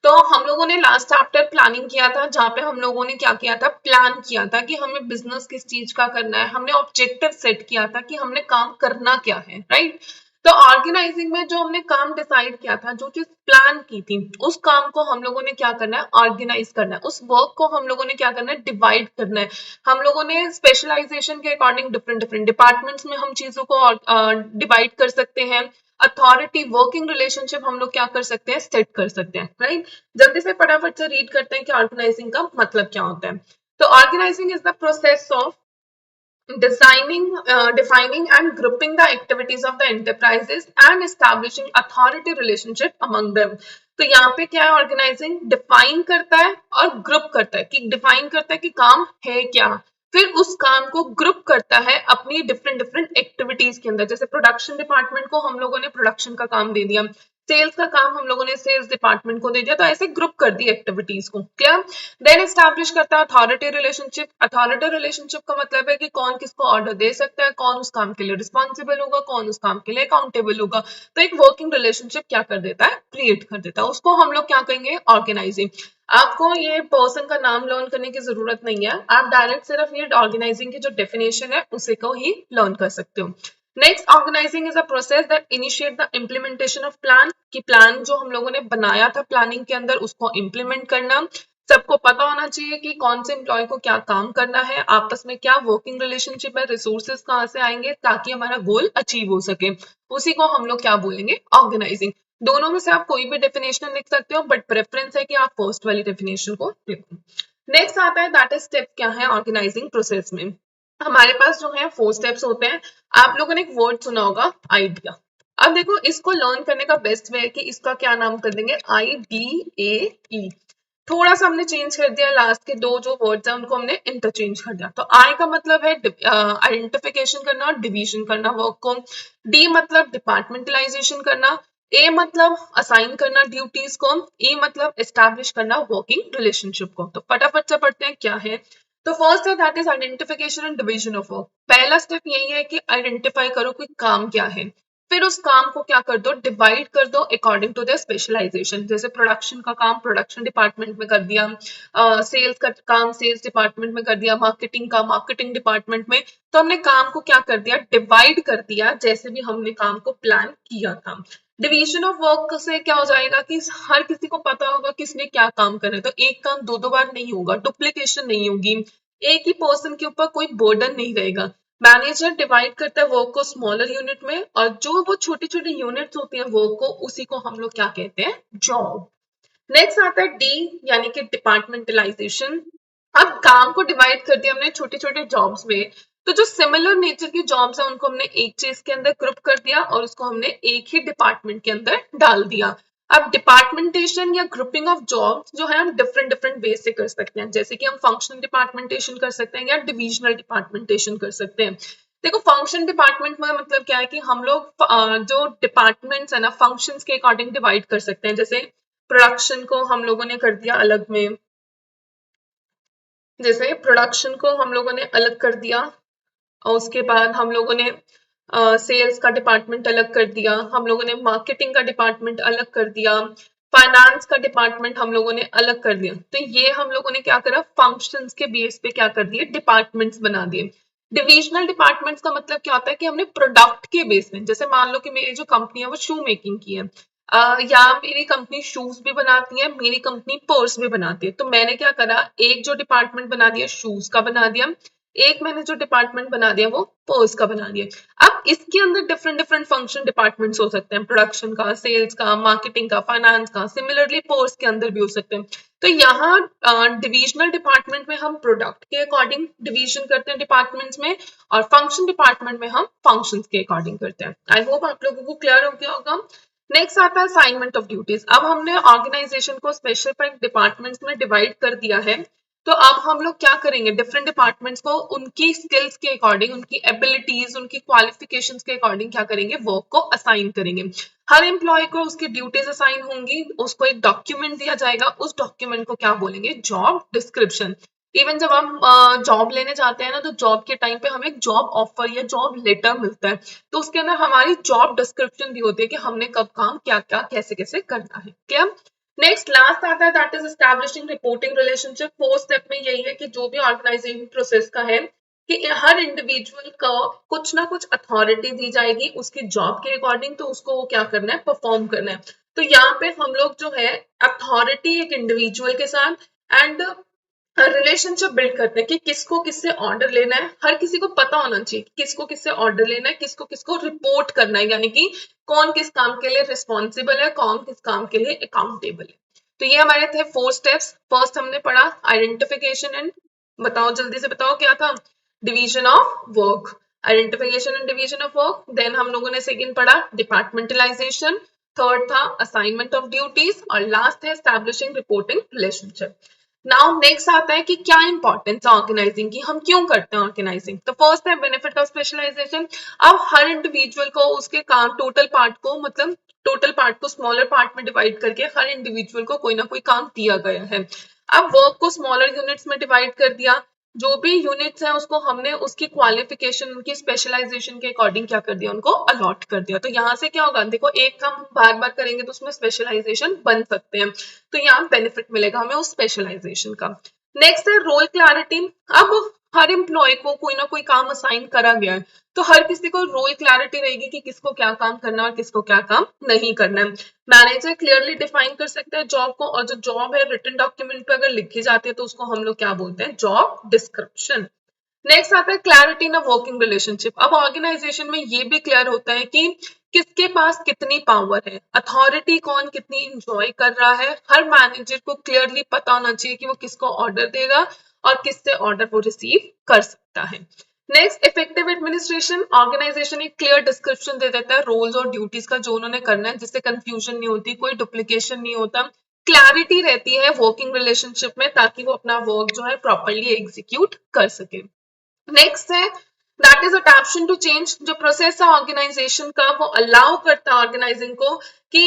तो हम लोगों ने लास्ट चैप्टर प्लानिंग किया था, जहाँ पे हम लोगों ने क्या किया था, प्लान किया था कि हमें बिजनेस किस चीज का करना है, हमने ऑब्जेक्टिव सेट किया था कि हमने काम करना क्या है, राइट। तो ऑर्गेनाइजिंग में जो हमने काम डिसाइड किया था, जो चीज प्लान की थी, उस काम को हम लोगों ने क्या करना है, ऑर्गेनाइज करना है। उस वर्क को हम लोगों ने क्या करना है, डिवाइड करना है। हम लोगों ने स्पेशलाइजेशन के अकॉर्डिंग डिफरेंट डिफरेंट डिपार्टमेंट्स में हम चीजों को डिवाइड कर सकते हैं। अथॉरिटी वर्किंग रिलेशनशिप हम लोग क्या कर सकते हैं, सेट कर सकते हैं, राइट। जल्दी से फटाफट से रीड करते हैं कि ऑर्गेनाइजिंग का मतलब क्या होता है। तो organising is the process of defining and grouping the activities of the enterprises and establishing authority relationship among them. तो यहाँ पे क्या है, ऑर्गेनाइजिंग डिफाइन करता है और ग्रुप करता है, कि डिफाइन करता है कि काम है क्या, फिर उस काम को ग्रुप करता है अपनी डिफरेंट डिफरेंट एक्टिविटीज के अंदर। जैसे प्रोडक्शन डिपार्टमेंट को हम लोगों ने प्रोडक्शन का काम दे दिया, सेल्स का काम हम लोगों ने सेल्स डिपार्टमेंट को दे दिया, तो ऐसे ग्रुप कर दी एक्टिविटीज को, क्लियर। देन एस्टैब्लिश करता है अथॉरिटी रिलेशनशिप। अथॉरिटी रिलेशनशिप का मतलब है कि कौन किसको ऑर्डर दे सकता है, कौन उस काम के लिए रिस्पॉन्सिबल होगा, कौन उस काम के लिए अकाउंटेबल होगा। तो एक वर्किंग रिलेशनशिप क्या कर देता है, क्रिएट कर देता है, उसको हम लोग क्या कहेंगे, ऑर्गेनाइजिंग। आपको ये पर्सन का नाम लर्न करने की जरूरत नहीं है, आप डायरेक्ट सिर्फ ये ऑर्गेनाइजिंग की जो डेफिनेशन है उसे को ही लर्न कर सकते हो। Next, organising is a process that initiate the implementation of plan, कि प्लान जो हम लोगों ने बनाया था प्लानिंग के अंदर उसको इम्प्लीमेंट करना। सबको पता होना चाहिए कि कौन से एम्प्लॉय को क्या काम करना है, आपस में क्या वर्किंग रिलेशनशिप है, रिसोर्सेज कहाँ से आएंगे ताकि हमारा गोल अचीव हो सके, उसी को हम लोग क्या बोलेंगे, ऑर्गेनाइजिंग। दोनों में से आप कोई भी डेफिनेशन लिख सकते हो, बट प्रेफरेंस है कि आप फर्स्ट वाली डेफिनेशन को लिखो। नेक्स्ट आता है दैट इज स्टेप क्या है ऑर्गेनाइजिंग प्रोसेस में। हमारे पास जो है 4 स्टेप्स होते हैं। आप लोगों ने एक वर्ड सुना होगा, आइडिया। अब देखो, इसको लर्न करने का बेस्ट वे है कि इसका क्या नाम कर देंगे, IDAE। थोड़ा सा हमने चेंज कर दिया, लास्ट के 2 जो वर्ड्स हैं उनको हमने इंटरचेंज कर दिया। तो आई का मतलब है आइडेंटिफिकेशन करना और डिवीजन करना वर्क को। डी मतलब डिपार्टमेंटलाइजेशन करना। ए मतलब असाइन करना ड्यूटीज को। ई मतलब एस्टैब्लिश करना वर्किंग रिलेशनशिप को। तो फटाफट से पढ़ते हैं क्या है। तो फर्स्ट है that is identification and division of work. पहला स्टेप यही है कि आइडेंटिफाई करो कि काम क्या है, फिर उस काम को क्या कर दो, डिवाइड कर दो अकॉर्डिंग टू द स्पेशलाइजेशन। जैसे प्रोडक्शन का काम प्रोडक्शन डिपार्टमेंट में कर दिया, सेल्स का काम सेल्स डिपार्टमेंट में कर दिया, मार्केटिंग का मार्केटिंग डिपार्टमेंट में। तो हमने काम को क्या कर दिया, डिवाइड कर दिया, जैसे भी हमने काम को प्लान किया था। डिवीजन ऑफ वर्क से क्या हो जाएगा कि हर किसी को पता होगा किसने क्या काम करना है, तो एक काम 2 बार नहीं होगा, डुप्लीकेशन नहीं होगी, एक ही पर्सन के ऊपर कोई बर्डन नहीं रहेगा। मैनेजर डिवाइड करता है वर्क को स्मॉलर यूनिट में, और जो वो छोटी छोटी यूनिट्स होती हैं वर्क को, उसी को हम लोग क्या कहते हैं, जॉब। नेक्स्ट आता है डी, यानी कि डिपार्टमेंटलाइजेशन। अब काम को डिवाइड कर दिया हमने छोटे छोटे जॉब्स में, तो जो सिमिलर नेचर की जॉब्स है उनको हमने एक चीज के अंदर ग्रुप कर दिया और उसको हमने एक ही डिपार्टमेंट के अंदर डाल दिया। अब डिपार्टमेंटेशन या ग्रुपिंग ऑफ जॉब्स जो है हम डिफरेंट डिफरेंट वे से कर सकते हैं, जैसे कि हम फंक्शनल डिपार्टमेंटेशन कर सकते हैं या डिविजनल डिपार्टमेंटेशन कर सकते हैं। देखो, फंक्शन डिपार्टमेंट में मतलब क्या है कि हम लोग जो डिपार्टमेंट्स है ना, फंक्शंस के अकॉर्डिंग डिवाइड कर सकते हैं। जैसे प्रोडक्शन को हम लोगों ने कर दिया अलग में, जैसे प्रोडक्शन को हम लोगों ने अलग कर दिया, और उसके बाद हम लोगों ने सेल्स का डिपार्टमेंट अलग कर दिया, हम लोगों ने मार्केटिंग का डिपार्टमेंट अलग कर दिया, फाइनेंस का डिपार्टमेंट हम लोगों ने अलग कर दिया। तो ये हम लोगों ने क्या करा, फंक्शंस के बेस पे क्या कर दिए, डिपार्टमेंट्स बना दिए। डिविजनल डिपार्टमेंट्स का मतलब क्या होता है कि हमने प्रोडक्ट के बेस में, जैसे मान लो कि मेरी जो कंपनी है वो शू मेकिंग की है, या मेरी कंपनी शूज भी बनाती है, मेरी कंपनी पर्स भी बनाती है, तो मैंने क्या करा, एक जो डिपार्टमेंट बना दिया शूज का बना दिया, एक मैंने जो डिपार्टमेंट बना दिया वो पर्स का बना दिया। अब इसके अंदर डिफरेंट डिफरेंट फंक्शन डिपार्टमेंट्स हो सकते हैं, प्रोडक्शन का, सेल्स का, मार्केटिंग का, फाइनेंस का, सिमिलरली पर्स के अंदर भी हो सकते हैं। तो यहाँ डिविजनल डिपार्टमेंट में हम प्रोडक्ट के अकॉर्डिंग डिवीजन करते हैं डिपार्टमेंट्स में, और फंक्शन डिपार्टमेंट में हम फंक्शंस के अकॉर्डिंग करते हैं। आई होप आप लोगों को क्लियर हो गया होगा। नेक्स्ट आता है असाइनमेंट ऑफ ड्यूटीज। अब हमने ऑर्गेनाइजेशन को स्पेसिफिक डिपार्टमेंट्स में डिवाइड कर दिया है, तो अब हम लोग क्या करेंगे, डिफरेंट डिपार्टमेंट्स को उनकी स्किल्स के अकॉर्डिंग, उनकी एबिलिटीज, उनकी क्वालिफिकेशंस के अकॉर्डिंग क्या करेंगे, वर्क को असाइन करेंगे। हर एम्प्लॉय को उसकी ड्यूटीज असाइन होंगी, उसको एक डॉक्यूमेंट दिया जाएगा, उस डॉक्यूमेंट को क्या बोलेंगे, जॉब डिस्क्रिप्शन। इवन जब हम जॉब लेने जाते हैं ना, तो जॉब के टाइम पे हमें एक जॉब ऑफर या जॉब लेटर मिलता है, तो उसके अंदर हमारी जॉब डिस्क्रिप्शन भी होती है कि हमने कब काम क्या क्या कैसे कैसे करना है, क्या। नेक्स्ट लास्ट आता है that is establishing reporting relationship. Fourth step में यही है कि जो भी ऑर्गेनाइजेशन प्रोसेस का है कि हर इंडिविजुअल को कुछ ना कुछ अथॉरिटी दी जाएगी उसकी जॉब के अकॉर्डिंग, तो उसको वो क्या करना है, परफॉर्म करना है। तो यहाँ पे हम लोग जो है अथॉरिटी एक इंडिविजुअल के साथ एंड रिलेशनशिप बिल्ड करते हैं कि किसको किससे ऑर्डर लेना है। हर किसी को पता होना चाहिए कि किसको किससे ऑर्डर लेना है, किसको किसको रिपोर्ट करना है, यानी कि कौन किस काम के लिए रिस्पॉन्सिबल है, कौन किस काम के लिए अकाउंटेबल है। तो ये हमारे थे 4 स्टेप्स। फर्स्ट हमने पढ़ा आइडेंटिफिकेशन एंड, बताओ जल्दी से बताओ क्या था, division of work, identification and division of work. Then हम लोगों ने सेकंड पढ़ा डिपार्टमेंटलाइजेशन, थर्ड था असाइनमेंट ऑफ ड्यूटीज और लास्ट है establishing reporting relationship. Now next आता है कि क्या इंपॉर्टेंस है ऑर्गेनाइजिंग की, हम क्यों करते हैं ऑर्गेनाइजिंग। तो फर्स्ट है बेनिफिट ऑफ स्पेशलाइजेशन। अब हर इंडिविजुअल को उसके काम टोटल पार्ट को, मतलब टोटल पार्ट को स्मॉलर पार्ट में डिवाइड करके हर इंडिविजुअल को कोई ना कोई काम दिया गया है। अब वर्क को स्मॉलर यूनिट्स में डिवाइड कर दिया, जो भी यूनिट्स हैं उसको हमने उसकी क्वालिफिकेशन उनकी स्पेशलाइजेशन के अकॉर्डिंग क्या कर दिया, उनको अलॉट कर दिया। तो यहाँ से क्या होगा, देखो एक काम हम बार बार करेंगे तो उसमें स्पेशलाइजेशन बन सकते हैं, तो यहाँ बेनिफिट मिलेगा हमें उस स्पेशलाइजेशन का। नेक्स्ट है रोल क्लैरिटी। अब हर एम्प्लॉय को कोई ना कोई काम असाइन करा गया है, तो हर किसी को रोल क्लैरिटी रहेगी कि किसको क्या काम करना है और किसको क्या काम नहीं करना है। मैनेजर क्लियरली डिफाइन कर सकते हैं जॉब को, और जो जॉब है रिटन डॉक्यूमेंट पे अगर लिखी जाती है तो उसको हम लोग क्या बोलते हैं, जॉब डिस्क्रिप्शन। नेक्स्ट आता है clarity in a working relationship. अब ऑर्गेनाइजेशन में ये भी क्लियर होता है कि किसके पास कितनी पावर है, अथॉरिटी कौन कितनी इंजॉय कर रहा है। हर मैनेजर को क्लियरली पता होना चाहिए कि वो किसको ऑर्डर देगा और किससे ऑर्डर वो रिसीव कर सकता है। Next effective administration. ऑर्गेनाइजेशन एक क्लियर डिस्क्रिप्शन दे देता है रोल्स और ड्यूटीज का जो उन्होंने करना है, जिससे कंफ्यूजन नहीं होती, कोई डुप्लीकेशन नहीं होता, क्लैरिटी रहती है वर्किंग रिलेशनशिप में, ताकि वो अपना वर्क जो है प्रॉपरली एग्जीक्यूट कर सके। नेक्स्ट है दैट इज अडैप्शन टू चेंज। जो प्रोसेस है ऑर्गेनाइजेशन का वो अलाउ करता है ऑर्गेनाइजिंग को कि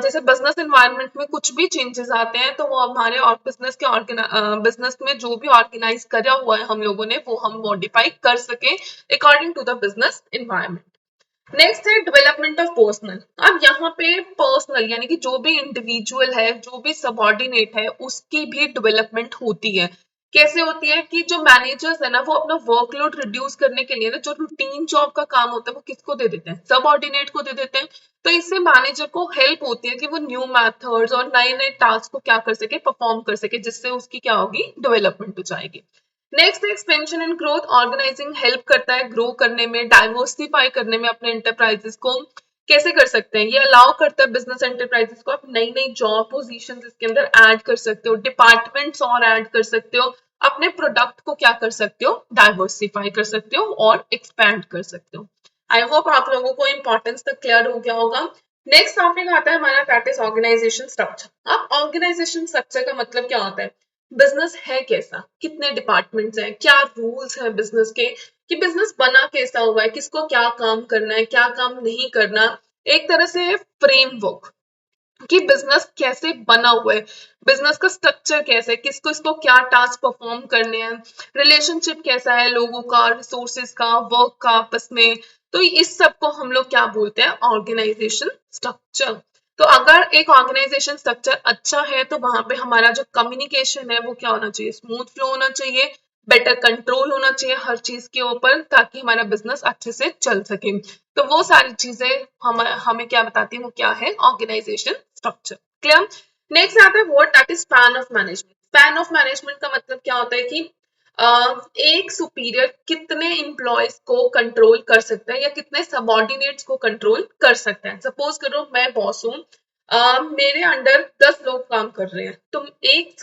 जैसे बिजनेस एनवायरनमेंट में कुछ भी चेंजेस आते हैं तो वो हमारे और बिजनेस में जो भी ऑर्गेनाइज करा हुआ है हम लोगों ने वो हम मॉडिफाई कर सके according to the business environment. Next है डेवलपमेंट ऑफ पर्सनल। अब यहाँ पे पर्सनल यानी कि जो भी इंडिविजुअल है, जो भी सबॉर्डिनेट है, उसकी भी डेवलपमेंट होती है। कैसे होती है कि जो मैनेजर्स है ना वो अपना वर्कलोड रिड्यूस करने के लिए ना जो रूटीन जॉब का काम होता है वो किसको दे देते हैं, सबऑर्डिनेट को दे देते हैं। तो इससे मैनेजर को हेल्प होती है कि वो न्यू मेथड्स और नए नए टास्क को क्या कर सके, परफॉर्म कर सके, जिससे उसकी क्या होगी, डेवलपमेंट हो जाएगी। Next expansion and growth. Organising help करता है ग्रो करने में, डाइवर्सिफाई करने में अपने एंटरप्राइजेस को। कैसे कर सकते हैं, ये अलाउ करता है बिजनेस एंटरप्राइजेस को, आप नई नई जॉब पोजीशंस इसके अंदर ऐड कर सकते हो, डिपार्टमेंट्स और ऐड कर सकते हो, अपने प्रोडक्ट को क्या कर सकते हो, डाइवर्सिफाई कर सकते हो और एक्सपैंड कर सकते हो। आई होप आप लोगों को इंपॉर्टेंस तक क्लियर हो गया होगा। नेक्स्ट टॉपिक आता है हमारा दैट इज ऑर्गेनाइजेशन स्ट्रक्चर। अब ऑर्गेनाइजेशन स्ट्रक्चर का मतलब क्या होता है, बिजनेस है कैसा, कितने डिपार्टमेंट्स हैं, क्या रूल्स हैं बिजनेस के, कि बिजनेस बना कैसा हुआ है, किसको क्या काम करना है, क्या काम नहीं करना। एक तरह से फ्रेमवर्क कि बिजनेस कैसे बना हुआ है, बिजनेस का स्ट्रक्चर कैसा है, किसको इसको क्या टास्क परफॉर्म करने हैं, रिलेशनशिप कैसा है लोगों का, रिसोर्सेज का, वर्क का आपस में। तो इस सब को हम लोग क्या बोलते हैं, ऑर्गेनाइजेशन स्ट्रक्चर। तो अगर एक ऑर्गेनाइजेशन स्ट्रक्चर अच्छा है तो वहां पे हमारा जो कम्युनिकेशन है वो क्या होना चाहिए, स्मूथ फ्लो होना चाहिए, बेटर कंट्रोल होना चाहिए हर चीज के ऊपर, ताकि हमारा बिजनेस अच्छे से चल सके। तो वो सारी चीजें हमें क्या बताती है, वो क्या है, ऑर्गेनाइजेशन स्ट्रक्चर। क्लियर। नेक्स्ट आता है word that is span of management. Span of management का मतलब क्या होता है कि एक सुपीरियर कितने एम्प्लॉयज को कंट्रोल कर सकता है या कितने सबऑर्डिनेट्स को कंट्रोल कर सकता है। सपोज करो मैं बॉस हूँ, मेरे अंडर 10 लोग काम कर रहे हैं, तो एक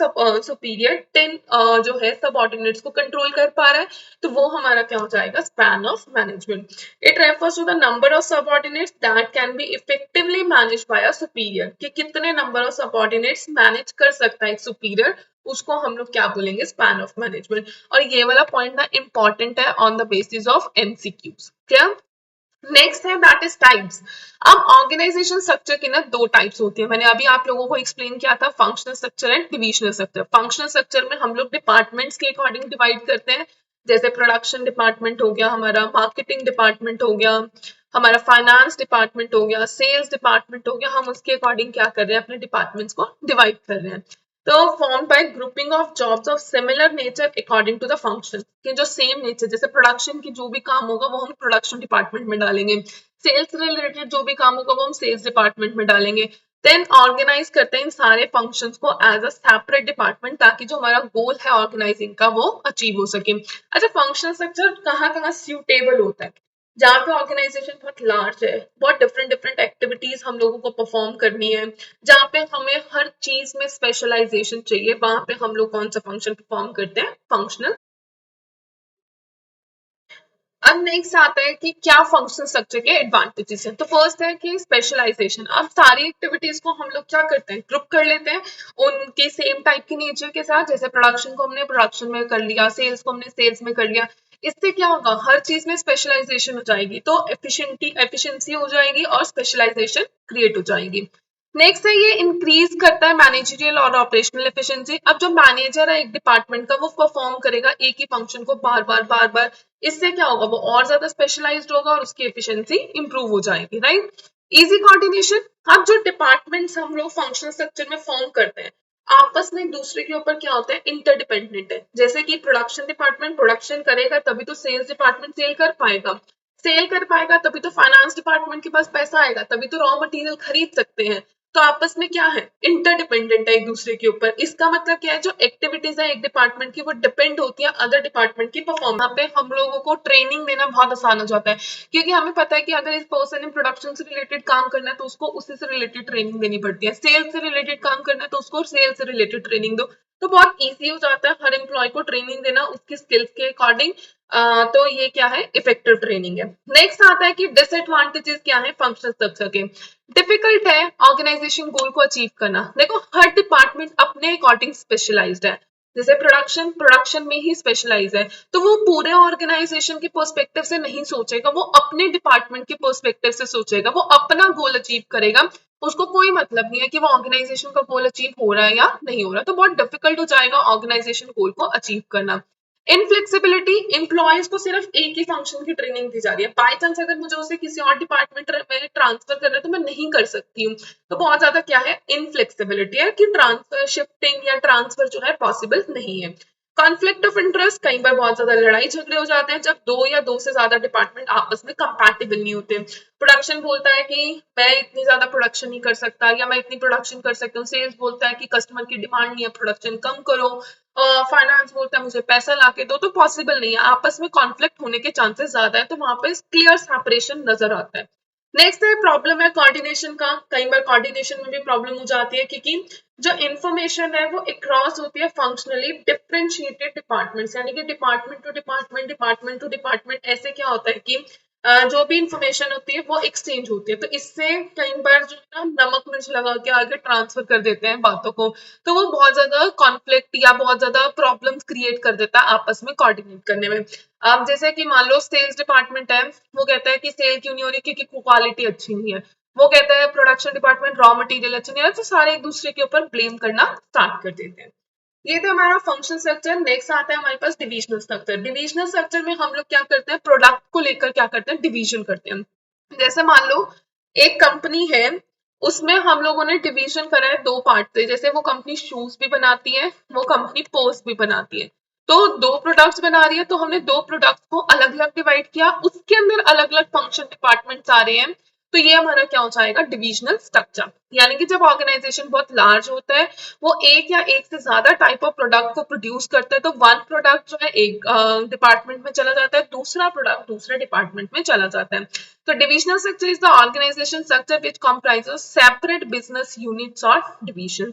सुपीरियर 10 जो है सबऑर्डिनेट्स को कंट्रोल कर पा रहा है, तो वो हमारा क्या हो जाएगा, span of management. It refers to the number of subordinates that can be effectively manage by a superior, कि कितने नंबर ऑफ सबऑर्डिनेट्स मैनेज कर सकता है एक सुपीरियर, उसको हम लोग क्या बोलेंगे, स्पैन ऑफ मैनेजमेंट। और ये वाला पॉइंट ना इंपॉर्टेंट है on the basis of MCQs. Clear. Next है दैट इज टाइप्स। अब ऑर्गेनाइजेशन स्ट्रक्चर की ना 2 टाइप्स होती है, मैंने अभी आप लोगों को एक्सप्लेन किया था, functional structure and divisional structure. Functional structure में हम लोग डिपार्टमेंट्स के अकॉर्डिंग डिवाइड करते हैं, जैसे प्रोडक्शन डिपार्टमेंट हो गया हमारा, मार्केटिंग डिपार्टमेंट हो गया, हमारा फाइनेंस डिपार्टमेंट हो गया, सेल्स डिपार्टमेंट हो गया, हम उसके अकॉर्डिंग क्या कर रहे हैं, अपने डिपार्टमेंट्स को डिवाइड कर रहे हैं। तो form by grouping of jobs of similar nature according to the function, कि जो सेम नेचर, जैसे प्रोडक्शन की जो भी काम होगा वो हम प्रोडक्शन डिपार्टमेंट में डालेंगे, सेल्स रिलेटेड जो भी काम होगा वो हम सेल्स डिपार्टमेंट में डालेंगे। देन ऑर्गेनाइज करते हैं इन सारे फंक्शंस को एज अ सेपरेट डिपार्टमेंट, ताकि जो हमारा गोल है ऑर्गेनाइजिंग का वो अचीव हो सके। अच्छा, फंक्शनल स्ट्रक्चर कहाँ कहाँ सूटेबल होता है? जहाँ पे ऑर्गेनाइजेशन बहुत लार्ज है, बहुत डिफरेंट डिफरेंट एक्टिविटीज हम लोगों को परफॉर्म करनी है, जहाँ पे हमें हर चीज में स्पेशलाइजेशन चाहिए, वहां पे हम लोग कौन सा फंक्शन परफॉर्म करते हैं? फंक्शनल। अब नेक्स्ट आता है कि क्या फंक्शनल स्ट्रक्चर के एडवांटेजेस हैं। तो फर्स्ट है कि स्पेशलाइजेशन। अब सारी एक्टिविटीज को हम लोग क्या करते हैं? ग्रुप कर लेते हैं उनके सेम टाइप के नेचर के साथ। जैसे प्रोडक्शन को हमने प्रोडक्शन में कर लिया, सेल्स को हमने सेल्स में कर लिया। इससे क्या होगा? हर चीज में स्पेशलाइजेशन हो जाएगी, तो एफिशिएंसी हो जाएगी और स्पेशलाइजेशन क्रिएट हो जाएगी। नेक्स्ट है ये इंक्रीज करता है मैनेजरियल और ऑपरेशनल एफिशिएंसी। अब जो मैनेजर है एक डिपार्टमेंट का, वो परफॉर्म करेगा एक ही फंक्शन को बार बार बार बार। इससे क्या होगा? वो और ज्यादा स्पेशलाइज्ड होगा और उसकी एफिशिएंसी इंप्रूव हो जाएगी, राइट। Easy coordination. अब जो डिपार्टमेंट्स हम लोग फंक्शनल स्ट्रक्चर में फॉर्म करते हैं, आपस में एक दूसरे के ऊपर क्या होता है? इंटरडिपेंडेंट है। जैसे कि प्रोडक्शन डिपार्टमेंट प्रोडक्शन करेगा तभी तो सेल्स डिपार्टमेंट सेल कर पाएगा, सेल कर पाएगा तभी तो फाइनेंस डिपार्टमेंट के पास पैसा आएगा, तभी तो रॉ मटेरियल खरीद सकते हैं। तो आपस में क्या है? इंटरडिपेंडेंट है एक दूसरे के ऊपर। इसका मतलब क्या है? जो एक्टिविटीज है एक डिपार्टमेंट की, वो डिपेंड होती है अदर डिपार्टमेंट की परफॉर्मेंस पे। हम लोगों को ट्रेनिंग देना बहुत आसान हो जाता है, क्योंकि हमें पता है कि अगर इस पर्सन ने प्रोडक्शन से रिलेटेड काम करना है तो उसको उसी से रिलेटेड ट्रेनिंग देनी पड़ती है, सेल्स से रिलेटेड काम करना है तो उसको सेल्स से रिलेटेड ट्रेनिंग दो। तो बहुत ईजी हो जाता है हर एम्प्लॉय को ट्रेनिंग देना उसकी स्किल्स के अकॉर्डिंग। तो ये क्या है? इफेक्टिव ट्रेनिंग है। नेक्स्ट आता है कि डिसएडवांटेजेस क्या है फंक्शनल स्ट्रक्चर के। डिफिकल्ट है ऑर्गेनाइजेशन गोल को अचीव करना। देखो, हर डिपार्टमेंट अपने अकॉर्डिंग स्पेशलाइज्ड है। जैसे प्रोडक्शन प्रोडक्शन में ही स्पेशलाइज है, तो वो पूरे ऑर्गेनाइजेशन के पर्सपेक्टिव से नहीं सोचेगा, वो अपने डिपार्टमेंट के पर्सपेक्टिव से सोचेगा, वो अपना गोल अचीव करेगा। उसको कोई मतलब नहीं है कि वो ऑर्गेनाइजेशन का गोल अचीव हो रहा है या नहीं हो रहा। तो बहुत डिफिकल्ट हो जाएगा ऑर्गेनाइजेशन गोल को अचीव करना। इनफ्लेक्सिबिलिटी। एम्प्लॉयज को सिर्फ एक ही फंक्शन की ट्रेनिंग दी जा रही है, बाय चांस अगर मुझे उसे किसी और डिपार्टमेंट में ट्रांसफर करना है तो मैं नहीं कर सकती हूँ। तो बहुत ज्यादा क्या है? इनफ्लेक्सिबिलिटी है कि ट्रांसफर शिफ्टिंग या ट्रांसफर जो है पॉसिबल नहीं है। Conflict of interest. कई बार बहुत ज्यादा लड़ाई झगड़े हो जाते हैं जब दो या दो से ज्यादा डिपार्टमेंट आपस में कंपैटिबल नहीं होते। प्रोडक्शन बोलता है कि मैं इतनी ज्यादा प्रोडक्शन नहीं कर सकता या मैं इतनी प्रोडक्शन कर सकता हूँ, सेल्स बोलता है कि कस्टमर की डिमांड नहीं है, प्रोडक्शन कम करो, फाइनेंस बोलता है मुझे पैसा लाके दो। तो पॉसिबल नहीं है, आपस में कॉन्फ्लिक्ट होने के चांसेस ज्यादा है, तो वहां पे क्लियर सेपरेशन नजर आता है। नेक्स्ट है प्रॉब्लम है कोऑर्डिनेशन का। कई बार कोऑर्डिनेशन में भी प्रॉब्लम हो जाती है, क्योंकि जो इंफॉर्मेशन है वो अक्रॉस होती है फंक्शनली डिफरेंशिएटेड डिपार्टमेंट्स, यानी कि department to department, department to department. ऐसे क्या होता है कि जो भी इंफॉर्मेशन होती है वो एक्सचेंज होती है, तो इससे कई बार जो है ना नमक मिर्च लगा के आगे ट्रांसफर कर देते हैं बातों को, तो वो बहुत ज्यादा कॉन्फ्लिक्ट या बहुत ज्यादा प्रॉब्लम्स क्रिएट कर देता है आपस में कोऑर्डिनेट करने में। अब जैसे कि मान लो सेल्स डिपार्टमेंट है, वो कहता है कि सेल क्यों नहीं हो रही, क्योंकि क्वालिटी अच्छी नहीं है। वो कहता है प्रोडक्शन डिपार्टमेंट रॉ मटेरियल अच्छा नहीं है, तो सारे एक दूसरे के ऊपर ब्लेम करना स्टार्ट कर देते हैं। ये तो हमारा फंक्शन स्ट्रक्चर। नेक्स्ट आता है हमारे पास डिविजनल स्ट्रक्चर। डिविजनल स्ट्रक्चर में हम लोग क्या करते हैं? प्रोडक्ट को लेकर क्या करते हैं? डिवीजन करते हैं। जैसे मान लो एक कंपनी है, उसमें हम लोगों ने डिवीजन करा है दो पार्ट से। जैसे वो कंपनी शूज भी बनाती है, वो कंपनी पर्स भी बनाती है, तो दो प्रोडक्ट्स बना रही है, तो हमने दो प्रोडक्ट्स को अलग अलग डिवाइड किया, उसके अंदर अलग अलग फंक्शन डिपार्टमेंट्स आ रहे हैं। तो ये हमारा क्या हो जाएगा? Divisional structure. यानी कि जब ऑर्गेनाइजेशन बहुत लार्ज होता है, वो एक या एक से ज्यादा टाइप ऑफ प्रोडक्ट को प्रोड्यूस करता है, तो वन प्रोडक्ट जो है एक डिपार्टमेंट में चला जाता है, दूसरा प्रोडक्ट दूसरे डिपार्टमेंट में चला जाता है। तो divisional structure is the organisation structure which comprises separate business units और डिविजन।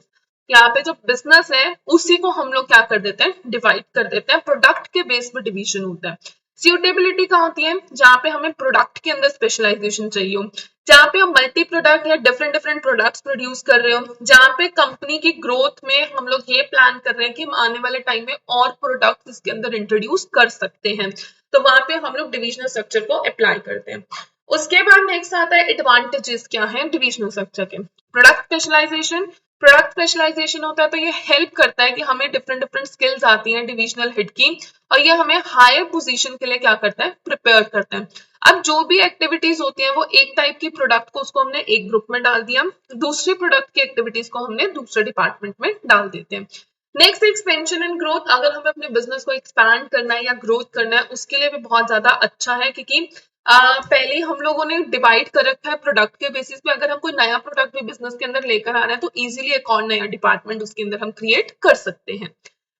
यहाँ पे जो बिजनेस है उसी को हम लोग क्या कर देते हैं? डिवाइड कर देते हैं, प्रोडक्ट के बेस पे डिवीजन होता है। सूटेबिलिटी कहाँ होती है? जहाँ पे हमें प्रोडक्ट के अंदर स्पेशलाइजेशन चाहिए हो, जहाँ पे हम मल्टी प्रोडक्ट या डिफरेंट डिफरेंट प्रोडक्ट्स प्रोड्यूस कर रहे हो, जहाँ पे कंपनी की ग्रोथ में हम लोग ये प्लान कर रहे हैं कि हम आने वाले टाइम में और प्रोडक्ट्स इसके अंदर इंट्रोड्यूस कर सकते हैं, तो वहां पे हम लोग डिविजनल स्ट्रक्चर को अप्लाई करते हैं। उसके बाद नेक्स्ट आता है एडवांटेजेस क्या है डिविजनल स्ट्रक्चर के। Product specialisation. प्रोडक्ट स्पेशलाइजेशन होता है तो ये हेल्प करता है कि हमें डिफरेंट डिफरेंट स्किल्स आती हैं डिविजनल हेड की, और ये हमें हायर पोजीशन के लिए क्या करता है? प्रिपेयर करता है। अब जो भी एक्टिविटीज होती है वो एक टाइप की प्रोडक्ट को उसको हमने एक ग्रुप में डाल दिया, दूसरी प्रोडक्ट की एक्टिविटीज को हमने दूसरे डिपार्टमेंट में डाल देते हैं। नेक्स्ट एक्सपेंशन एंड ग्रोथ, अगर हमें अपने बिजनेस को एक्सपैंड करना है या ग्रोथ करना है उसके लिए भी बहुत ज्यादा अच्छा है, क्योंकि पहले हम लोगों ने डिवाइड कर रखा है प्रोडक्ट के बेसिस पे। अगर हम कोई नया प्रोडक्ट भी बिजनेस के अंदर लेकर आ रहे हैं तो इजीली एक और नया डिपार्टमेंट उसके अंदर हम क्रिएट कर सकते हैं।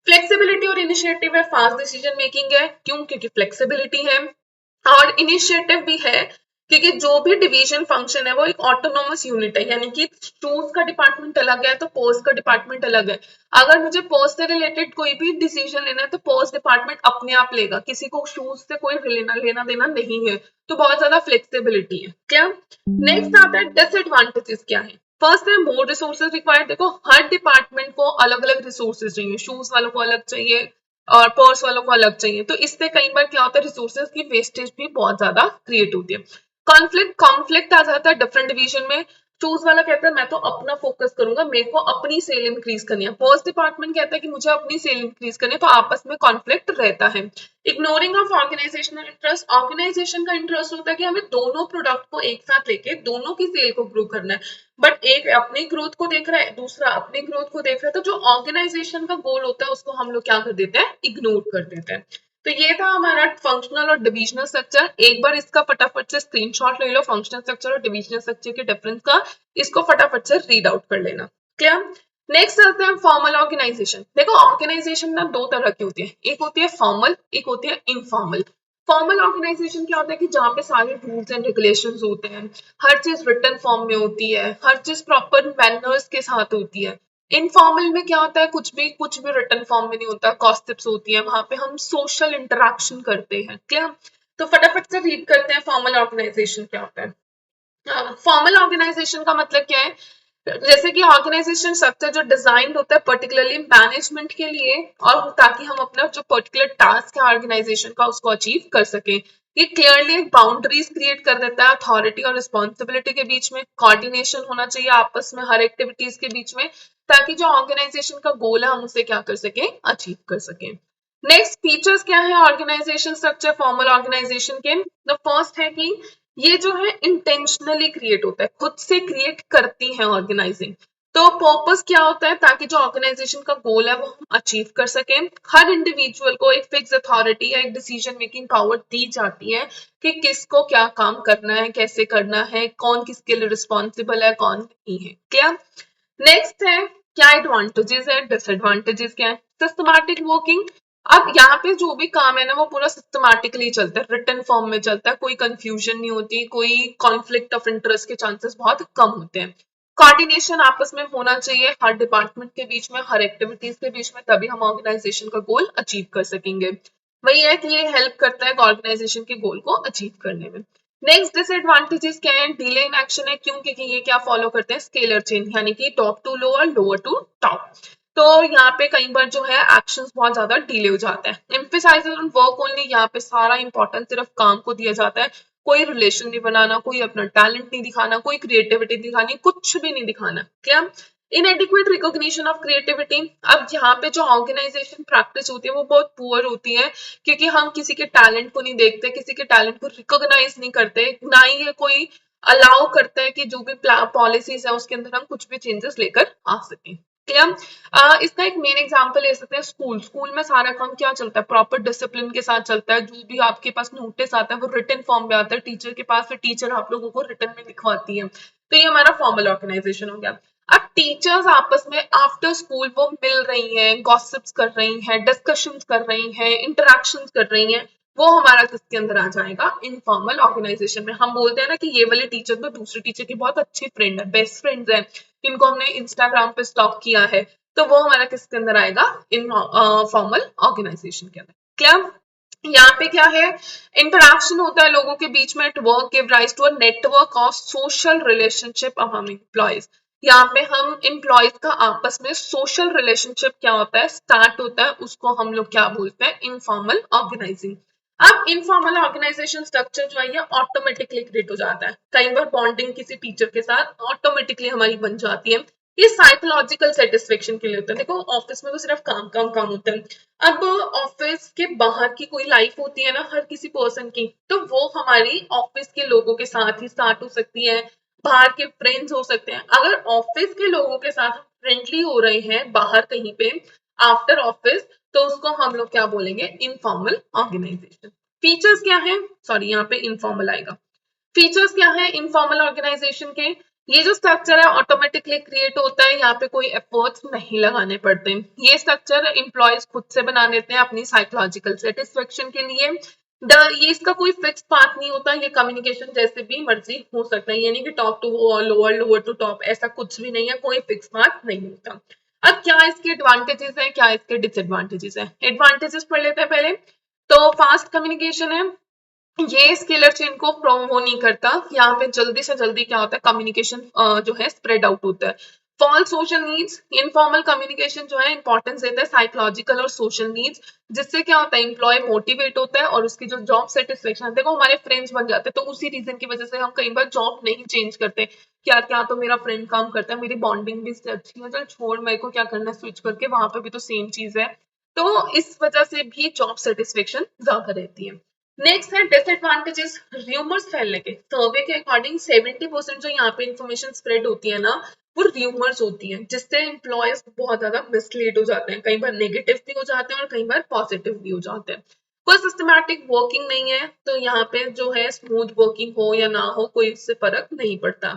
फ्लेक्सिबिलिटी और इनिशिएटिव है, फास्ट डिसीजन मेकिंग है, क्यों? क्योंकि फ्लेक्सिबिलिटी है और इनिशिएटिव भी है, क्योंकि जो भी डिवीजन फंक्शन है वो एक ऑटोनोमस यूनिट है, यानी कि शूज का डिपार्टमेंट अलग है तो पोज का डिपार्टमेंट अलग है। अगर मुझे पोज से रिलेटेड कोई भी डिसीजन लेना है तो पोज डिपार्टमेंट अपने आप लेगा, किसी को शूज से कोई लेना देना नहीं है, तो बहुत ज्यादा फ्लेक्सिबिलिटी है। क्या नेक्स्ट आता है डिसएडवांटेजेस क्या है? फर्स्ट है मोर रिसोर्सेज रिक्वायर्ड। देखो हर डिपार्टमेंट को अलग अलग रिसोर्सेज चाहिए, शूज वालों को अलग चाहिए और पर्स वालों को अलग चाहिए, तो इससे कई बार क्या होता है रिसोर्सेज की वेस्टेज भी बहुत ज्यादा क्रिएट होती है। कॉन्फ्लिक्ट आ जाता है डिफरेंट डिवीजन में। शूज वाला कहता है मैं तो अपना फोकस करूंगा, मेरे को अपनी सेल इंक्रीज करनी है, पर्स डिपार्टमेंट कहता है कि मुझे अपनी सेल इंक्रीज करनी है, तो आपस में कॉन्फ्लिक्ट रहता है। Ignoring of organisational interest, organisation का इंटरेस्ट होता है कि हमें दोनों प्रोडक्ट को एक साथ लेके दोनों की सेल को ग्रो करना है, बट एक अपनी ग्रोथ को देख रहा है, दूसरा अपनी ग्रोथ को देख रहा है, तो जो ऑर्गेनाइजेशन का गोल होता है उसको हम लोग क्या कर देते हैं, इग्नोर कर देते हैं। तो ये था हमारा फंक्शनल और डिविजनल स्ट्रक्चर। एक बार इसका फटाफट से स्क्रीनशॉट ले लो, फंक्शनल स्ट्रक्चर और डिविजनल स्ट्रक्चर के डिफरेंस का, इसको फटाफट से रीड आउट कर लेना। क्लियर? नेक्स्ट चलते हैं फॉर्मल ऑर्गेनाइजेशन। देखो ऑर्गेनाइजेशन ना दो तरह की होती है, एक होती है फॉर्मल, एक होती है इनफॉर्मल। फॉर्मल ऑर्गेनाइजेशन क्या होता है कि जहाँ पे सारे रूल्स एंड रेगुलेशंस होते हैं, हर चीज रिटन फॉर्म में होती है, हर चीज प्रॉपर मैनर्स के साथ होती है। इनफॉर्मल में क्या होता है, कुछ भी रिटन फॉर्म में नहीं होता, गॉसिप्स होती है, वहां पे हम सोशल इंटरेक्शन करते हैं। क्लियर? तो फटाफट से रीड करते हैं फॉर्मल ऑर्गेनाइजेशन क्या होता है। फॉर्मल ऑर्गेनाइजेशन का मतलब क्या है, जैसे कि ऑर्गेनाइजेशन स्ट्रक्चर जो डिजाइन होता है पर्टिकुलरली मैनेजमेंट के लिए, और ताकि हम अपना जो पर्टिकुलर टास्क है ऑर्गेनाइजेशन का उसको अचीव कर सके। ये क्लियरली एक बाउंड्रीज क्रिएट कर देता है अथॉरिटी और रिस्पॉन्सिबिलिटी के बीच में, कोऑर्डिनेशन होना चाहिए आपस में हर एक्टिविटीज के बीच में, ताकि जो ऑर्गेनाइजेशन का गोल है हम उसे क्या कर सके, अचीव कर सके। नेक्स्ट फीचर्स क्या है ऑर्गेनाइजेशन स्ट्रक्चर फॉर्मल ऑर्गेनाइजेशन के? द फर्स्ट है कि ये जो है इंटेंशनली क्रिएट होता है, खुद से क्रिएट करती है ऑर्गेनाइजिंग। तो पर्पस क्या होता है, ताकि जो ऑर्गेनाइजेशन का गोल है वो हम अचीव कर सके। हर इंडिविजुअल को एक फिक्स अथॉरिटी या एक डिसीजन मेकिंग पावर दी जाती है कि किसको क्या काम करना है, कैसे करना है, कौन किसके लिए रिस्पॉन्सिबल है, कौन नहीं है। क्या नेक्स्ट है, क्या एडवांटेजेस है, डिसएडवांटेजेस क्या है? Systematic working. अब यहाँ पे जो भी काम है ना वो पूरा सिस्टमैटिकली चलता है, रिटन फॉर्म में चलता है, कोई कंफ्यूजन नहीं होती, कोई कॉन्फ्लिक्ट ऑफ इंटरेस्ट के चांसेस बहुत कम होते हैं। कोऑर्डिनेशन आपस में होना चाहिए हर डिपार्टमेंट के बीच में, हर एक्टिविटीज के बीच में, तभी हम ऑर्गेनाइजेशन का गोल अचीव कर सकेंगे। वही है कि ये हेल्प करता है ऑर्गेनाइजेशन के गोल को अचीव करने में। नेक्स्ट डिसएडवांटेजेस क्या है? डिले इन एक्शन है, क्यों? क्योंकि ये क्या फॉलो करते हैं, स्केलर चेन, यानी कि top to lower, lower to top. तो यहाँ पे कई बार जो है एक्शंस बहुत ज्यादा डिले हो जाता है। एम्फेसाइजेस ऑन वर्क ओनली, यहाँ पे सारा इंपॉर्टेंस सिर्फ काम को दिया जाता है, कोई रिलेशन नहीं बनाना, कोई अपना टैलेंट नहीं दिखाना, कोई क्रिएटिविटी दिखानी, कुछ भी नहीं दिखाना। क्या इनएडिक्वेट रिकॉग्निशन ऑफ क्रिएटिविटी। अब यहाँ पे जो ऑर्गेनाइजेशन प्रैक्टिस होती है वो बहुत पुअर होती है, क्योंकि हम किसी के टैलेंट को नहीं देखते, किसी के टैलेंट को रिकॉग्नाइज नहीं करते, ना ही ये कोई अलाउ करता है कि जो भी पॉलिसीज है उसके अंदर हम कुछ भी चेंजेस लेकर आ सकें। क्लियर? इसका एक मेन एग्जांपल ले सकते हैं, स्कूल में सारा काम क्या चलता है, प्रॉपर डिसिप्लिन के साथ चलता है। जो भी आपके पास नोटिस आता है वो रिटन फॉर्म में आता है टीचर के पास, फिर टीचर आप लोगों को रिटन में लिखवाती है। तो ये हमारा फॉर्मल ऑर्गेनाइजेशन हो गया। अब टीचर्स आपस में आफ्टर स्कूल वो मिल रही हैं, गॉसिप्स कर रही हैं, डिस्कशंस कर रही हैं, इंटरेक्शंस कर रही हैं, वो हमारा किसके अंदर आ जाएगा, इनफॉर्मल ऑर्गेनाइजेशन में। हम बोलते हैं ना कि ये वाले टीचर तो दूसरे टीचर की बहुत अच्छी फ्रेंड है, बेस्ट फ्रेंड्स है, इनको हमने इंस्टाग्राम पे स्टॉक किया है, तो वो हमारा किसके अंदर आएगा, इन फॉर्मल ऑर्गेनाइजेशन के अंदर। क्या यहाँ पे क्या है, इंटरेक्शन होता है लोगों के बीच में, work give rise to a network of social relationship among employees. यहाँ पे हम एम्प्लॉयज का आपस में सोशल रिलेशनशिप क्या होता है, स्टार्ट होता है, उसको हम लोग क्या बोलते हैं, इनफॉर्मल ऑर्गेनाइजिंग। अब इनफॉर्मल ऑर्गेनाइजेशन स्ट्रक्चर जो है ये ऑटोमेटिकली क्रिएट हो जाता है, कई बार बॉन्डिंग किसी टीचर के साथ ऑटोमेटिकली हमारी बन जाती है, ये साइकोलॉजिकल सेटिस्फेक्शन के लिए होता है। देखो ऑफिस में तो सिर्फ काम काम काम होता है। अब ऑफिस के बाहर की कोई लाइफ होती है ना हर किसी पर्सन की, तो वो हमारी ऑफिस के लोगों के साथ ही स्टार्ट हो सकती है, बाहर के फ्रेंड्स हो सकते हैं। अगर ऑफिस के लोगों के साथ फ्रेंडली हो रहे हैं बाहर कहीं पे आफ्टर ऑफिस, तो उसको हम लोग क्या बोलेंगे, इनफॉर्मल ऑर्गेनाइजेशन। फीचर्स क्या है, सॉरी यहाँ पे इनफॉर्मल आएगा। फीचर्स क्या है इनफॉर्मल ऑर्गेनाइजेशन के, ये जो स्ट्रक्चर है ऑटोमेटिकली क्रिएट होता है, यहाँ पे कोई एफर्ट्स नहीं लगाने पड़ते। ये स्ट्रक्चर एम्प्लॉयज खुद से बना लेते हैं अपनी साइकोलॉजिकल सेटिस्फेक्शन के लिए। ये इसका कोई फिक्स पाथ नहीं होता, ये कम्युनिकेशन जैसे भी मर्जी हो सकता है, यानी कि top to lower, lower to top, ऐसा कुछ भी नहीं है, कोई फिक्स पाथ नहीं होता। अब क्या इसके एडवांटेजेस है, क्या इसके डिसएडवांटेजेस है। एडवांटेजेस पढ़ लेते हैं पहले। तो फास्ट कम्युनिकेशन है, ये स्केलर चेन को वो नहीं करता, यहाँ पे जल्दी से जल्दी क्या होता है कम्युनिकेशन जो है स्प्रेड आउट होता है। False social needs, informal communication जो है इंपॉर्टेंस देता है साइकोलॉजिकल और सोशल नीड्स, जिससे क्या होता है एम्प्लॉय मोटिवेट होता है और उसकी जो जॉब सेटिस्फेक्शन, देखो हमारे फ्रेंड्स बन जाते हैं, तो उसी रीजन की वजह से हम कई बार जॉब नहीं चेंज करते। क्या क्या तो मेरा फ्रेंड काम करता है, मेरी बॉन्डिंग भी इससे अच्छी है, चल छोड़ मेरे को क्या करना है स्विच करके, वहां पे भी तो सेम चीज है। तो इस वजह से भी जॉब सेटिस्फेक्शन ज्यादा रहती है। नेक्स्ट है डिसएडवांटेजेस, र्यूमर्स फैलने के। सर्वे के अकॉर्डिंग 70% जो यहाँ पे इंफॉर्मेशन स्प्रेड होती है ना, वो र्यूमर्स होती है, जिससे एम्प्लॉयज बहुत ज्यादा मिसलीड हो जाते हैं, कई बार नेगेटिव भी हो जाते हैं और कई बार पॉजिटिव भी हो जाते हैं। कोई सिस्टमैटिक वर्किंग नहीं है, तो यहाँ पे जो है स्मूथ वर्किंग हो या ना हो कोई इससे फर्क नहीं पड़ता।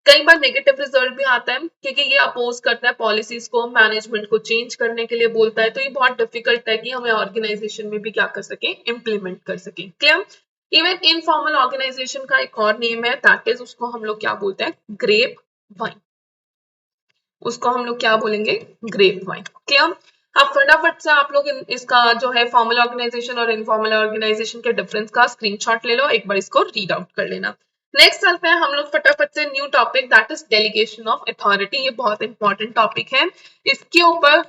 कई बार नेगेटिव रिजल्ट भी आता है, क्योंकि ये अपोज करता है पॉलिसीज को, मैनेजमेंट को चेंज करने के लिए बोलता है, तो ये बहुत डिफिकल्ट है कि हमें ऑर्गेनाइजेशन में भी क्या कर सके, इम्प्लीमेंट कर सके। क्लियर। इवन इनफॉर्मल ऑर्गेनाइजेशन का एक और नेम है, दैट इज, उसको हम लोग क्या बोलते हैं, ग्रेप वाइन। उसको हम लोग क्या बोलेंगे, ग्रेप वाइन। क्लियर। अब फटाफट से आप लोग इसका जो है फॉर्मल ऑर्गेनाइजेशन और इनफॉर्मल ऑर्गेनाइजेशन के डिफरेंस का स्क्रीनशॉट ले लो, एक बार इसको रीड आउट कर लेना। नेक्स्ट चलते हैं हम लोग फटाफट से new topic, that is delegation of authority. ये बहुत इंपॉर्टेंट टॉपिक है, इसके ऊपर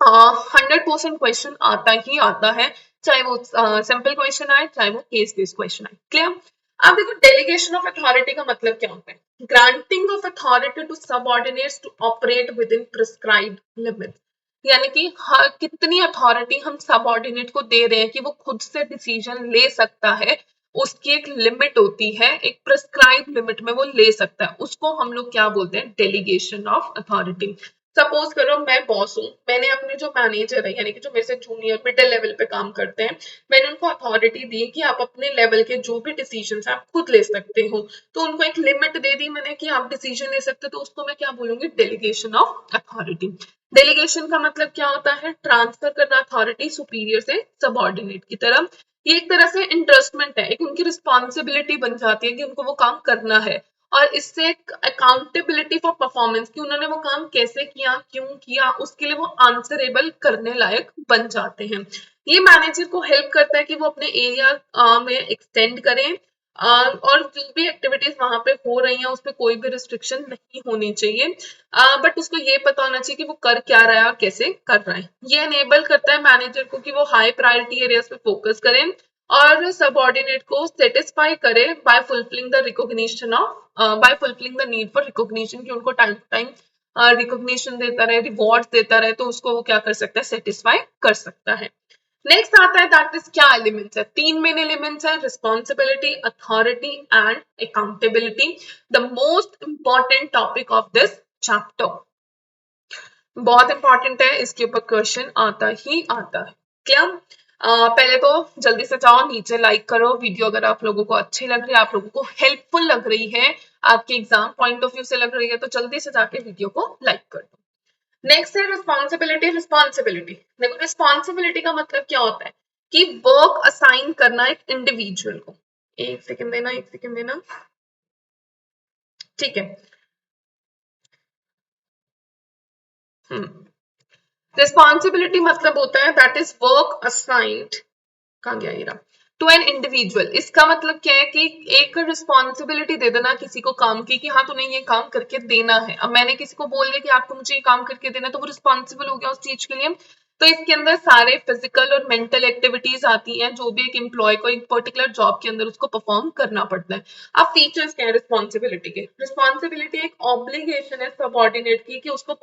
100% क्वेश्चन आता ही आता है, चाहे वो सिंपल क्वेश्चन आए चाहे वो केस बेस्ड क्वेश्चन आए। क्लियर। अब देखो डेलीगेशन ऑफ अथॉरिटी का मतलब क्या होता है, granting of authority to subordinates to operate within prescribed limits, यानी कि हर कितनी अथॉरिटी हम सबऑर्डिनेट को दे रहे हैं कि वो खुद से डिसीजन ले सकता है, उसकी एक लिमिट होती है, एक प्रिस्क्राइब लिमिट में वो ले सकता है, उसको हम लोग क्या बोलते हैं, डेलीगेशन ऑफ अथॉरिटी। सपोज करो मैं बॉस हूँ, मैंने अपने जो मैनेजर है यानी कि जो मेरे से जूनियर मिडिल लेवल पे काम करते हैं, मैंने उनको अथॉरिटी दी कि आप अपने लेवल के जो भी डिसीजन आप खुद ले सकते हो, तो उनको एक लिमिट दे दी मैंने कि आप डिसीजन ले सकते हो, तो उसको मैं क्या बोलूंगी, डेलीगेशन ऑफ अथॉरिटी। डेलीगेशन का मतलब क्या होता है, ट्रांसफर करना अथॉरिटी सुपीरियर से सबऑर्डिनेट की तरफ। ये एक तरह से इंटरेस्टमेंट है, एक उनकी रिस्पॉन्सिबिलिटी बन जाती है कि उनको वो काम करना है, और इससे अकाउंटेबिलिटी फॉर परफॉर्मेंस कि उन्होंने वो काम कैसे किया, क्यों किया, उसके लिए वो आंसरेबल करने लायक बन जाते हैं। ये मैनेजर को हेल्प करता है कि वो अपने एरिया में एक्सटेंड करें, और जो भी एक्टिविटीज वहां पे हो रही हैं उसपे कोई भी रिस्ट्रिक्शन नहीं होनी चाहिए, बट उसको ये पता होना चाहिए कि वो कर क्या रहा है और कैसे कर रहा है। ये एनेबल करता है मैनेजर को कि वो हाई प्रायोरिटी एरियाज पे फोकस करें और सबऑर्डिनेट को सेटिस्फाई करे by fulfilling the recognition of by fulfilling the need for recognition, कि उनको टाइम टू टाइम रिकॉग्निशन देता रहे, रिवॉर्ड देता रहे, तो उसको वो क्या कर सकता है, सेटिस्फाई कर सकता है। नेक्स्ट आता है दैट इज, क्या एलिमेंट्स है, तीन मेन एलिमेंट्स है, responsibility, authority and accountability. The most important topic of this chapter, बहुत इंपॉर्टेंट है, इसके ऊपर क्वेश्चन आता ही आता है। क्या पहले तो जल्दी से जाओ नीचे लाइक करो वीडियो, अगर आप लोगों को अच्छी लग रही है, आप लोगों को हेल्पफुल लग रही है, आपके एग्जाम पॉइंट ऑफ व्यू से लग रही है, तो जल्दी से जाके वीडियो को लाइक कर दो। नेक्स्ट है रिस्पॉन्सिबिलिटी। रिस्पॉन्सिबिलिटी देखो, रिस्पॉन्सिबिलिटी का मतलब क्या होता है कि वर्क असाइन करना एक इंडिविजुअल को। एक सेकेंड देना, एक सेकेंड देना, ठीक है। रिस्पॉन्सिबिलिटी मतलब होता है दैट इज वर्क असाइंड, कहाँ गया ये रहा, टू एन इंडिविजुअल। इसका मतलब क्या है कि एक रिस्पॉन्सिबिलिटी दे देना किसी को काम की, कि हाँ तुम्हें ये काम करके देना है। अब मैंने किसी को बोल दिया कि आपको मुझे ये काम करके देना है, तो वो रिस्पॉन्सिबल हो गया उस चीज के लिए। तो इसके अंदर सारे फिजिकल और मेंटल एक्टिविटीज आती हैं जो भी एक एम्प्लॉय को एक पर्टिकुलर जॉब के अंदर उसको परफॉर्म करना पड़ता है। अब फीचर्स क्या है रिस्पॉन्सिबिलिटी के? रिस्पॉन्सिबिलिटी एक ऑब्लिगेशन है सबऑर्डिनेट की कि उसको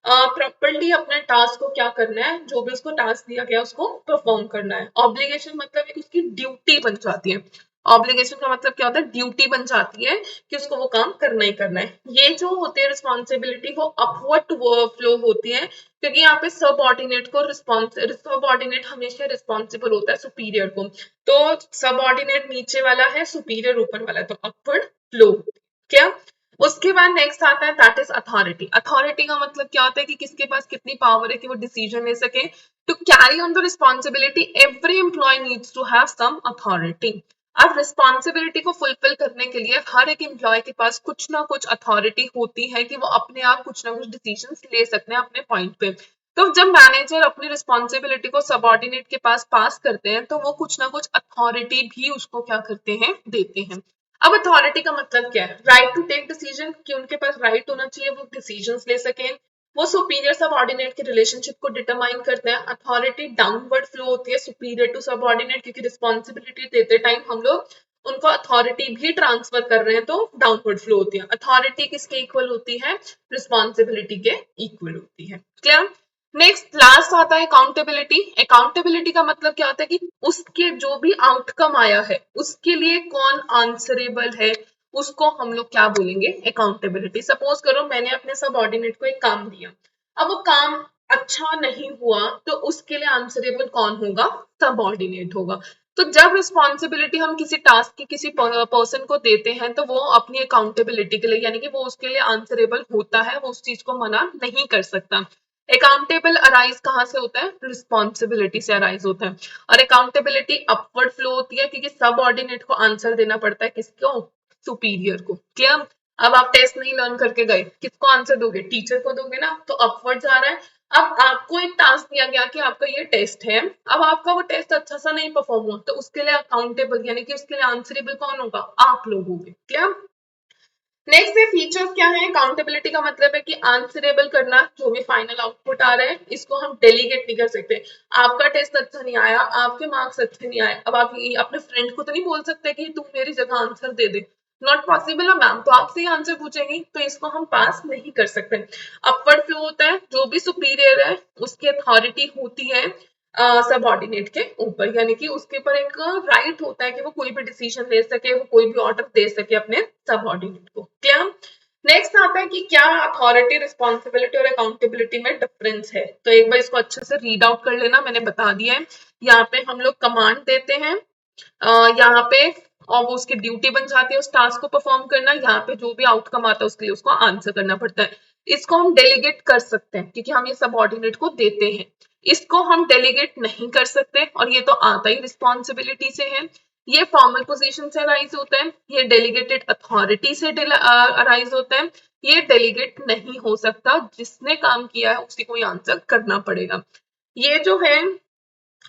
प्रॉपरली अपने टास्क को क्या करना है, जो भी उसको टास्क दिया गया उसको परफॉर्म करना है। ऑब्लिगेशन मतलब एक उसकी ड्यूटी बन जाती है। ऑब्लिगेशन का मतलब क्या होता है? ड्यूटी बन जाती है कि उसको वो काम करना ही करना है। ये जो होती है रिस्पॉन्सिबिलिटी वो अपवर्ड फ्लो होती है, क्योंकि यहाँ पे सबऑर्डिनेट को सबऑर्डिनेट हमेशा रिस्पॉन्सिबल होता है सुपीरियर को। तो सबऑर्डिनेट नीचे वाला है, सुपीरियर ऊपर वाला है, तो अपवर्ड फ्लो। क्या? उसके बाद नेक्स्ट आता है दैट इज अथॉरिटी। अथॉरिटी का मतलब क्या होता है कि किसके पास कितनी पावर है कि वो डिसीजन ले सके। To carry on the responsibility every employee needs to have some authority. अब रिस्पॉन्सिबिलिटी को फुलफिल करने के लिए हर एक एम्प्लॉय के पास कुछ ना कुछ अथॉरिटी होती है कि वो अपने आप कुछ ना कुछ डिसीजन ले सकते हैं अपने पॉइंट पे। तो जब मैनेजर अपनी रिस्पॉन्सिबिलिटी को सबऑर्डिनेट के पास करते हैं तो वो कुछ ना कुछ अथॉरिटी भी उसको क्या करते हैं? देते हैं। अब अथॉरिटी का मतलब क्या है? राइट टू टेक डिसीजन, कि उनके पास राइट होना चाहिए वो डिसीजंस ले सकें। वो सुपीरियर सबऑर्डिनेट के रिलेशनशिप को डिटरमाइन करते हैं। अथॉरिटी डाउनवर्ड फ्लो होती है सुपीरियर टू सबऑर्डिनेट, क्योंकि रिस्पॉन्सिबिलिटी देते टाइम हम लोग उनको अथॉरिटी भी ट्रांसफर कर रहे हैं तो डाउनवर्ड फ्लो होती है। अथॉरिटी किसके इक्वल होती है? रिस्पॉन्सिबिलिटी के इक्वल होती है। क्लियर? नेक्स्ट लास्ट आता है अकाउंटेबिलिटी। अकाउंटेबिलिटी का मतलब क्या होता है कि उसके जो भी आउटकम आया है उसके लिए कौन आंसरेबल है, उसको हम लोग क्या बोलेंगे? अकाउंटेबिलिटी। सपोज करो मैंने अपने सबऑर्डिनेट को एक काम दिया, अब वो काम अच्छा नहीं हुआ तो उसके लिए आंसरेबल कौन होगा? सबऑर्डिनेट होगा। तो जब रिस्पॉन्सिबिलिटी हम किसी टास्क की किसी पर्सन को देते हैं तो वो अपनी अकाउंटेबिलिटी के लिए यानी कि वो उसके लिए आंसरेबल होता है, वो उस चीज को मना नहीं कर सकता। अकाउंटेबल अराइज कहाँ से होता है? रिस्पॉन्सिबिलिटी से अराइज होता है। और अकाउंटेबिलिटी अपवर्ड फ्लो होती है क्योंकि सब ऑर्डिनेट को आंसर देना पड़ता है किसको? सुपीरियर को। क्लियर? अब आप टेस्ट नहीं लर्न करके गए, किसको आंसर दोगे? टीचर को दोगे ना, तो अपवर्ड जा रहा है। अब आपको एक टास्क दिया गया कि आपका ये टेस्ट है, अब आपका वो टेस्ट अच्छा सा नहीं परफॉर्म हुआ तो उसके लिए अकाउंटेबल यानी कि उसके लिए आंसरेबल कौन होगा? आप लोग होंगे। क्लियर? नेक्स्ट है फीचर्स क्या है? अकाउंटेबिलिटी का मतलब है कि आंसरेबल करना, जो भी फाइनल आउटपुट आ रहा है इसको हम डेलीगेट नहीं कर सकते। आपका टेस्ट अच्छा नहीं आया, आपके मार्क्स अच्छे नहीं आए, अब आप अपने फ्रेंड को तो नहीं बोल सकते कि तुम मेरी जगह answer they they. Not possible है मैम, तो आपसे ही आंसर पूछेंगी तो इसको हम पास नहीं कर सकते। अपवर्ड फ्लो होता है, जो भी सुपीरियर है उसकी अथॉरिटी होती है सबऑर्डिनेट के ऊपर, यानी कि उसके ऊपर एक राइट होता है कि वो कोई भी डिसीजन ले सके, वो कोई भी ऑर्डर दे सके अपने सबऑर्डिनेट को। क्लियर? नेक्स्ट आता है कि क्या अथॉरिटी, रिस्पॉन्सिबिलिटी और अकाउंटेबिलिटी में डिफरेंस है। तो एक बार इसको अच्छे से रीड आउट कर लेना, मैंने बता दिया है। यहाँ पे हम लोग कमांड देते हैं, यहाँ पे और वो उसकी ड्यूटी बन जाती है उस टास्क को परफॉर्म करना। यहाँ पे जो भी आउटकम आता है उसके लिए उसको आंसर करना पड़ता है। इसको हम डेलीगेट कर सकते हैं क्योंकि हम ये सबऑर्डिनेट को देते हैं। इसको हम डेलीगेट नहीं कर सकते और ये तो आता ही रिस्पॉन्सिबिलिटी से है। ये फॉर्मल पोजीशन से अराइज होता है, ये डेलीगेटेड अथॉरिटी से अराइज होता है। ये डेलीगेट नहीं हो सकता, जिसने काम किया है उसी को ये आंसर करना पड़ेगा। ये जो है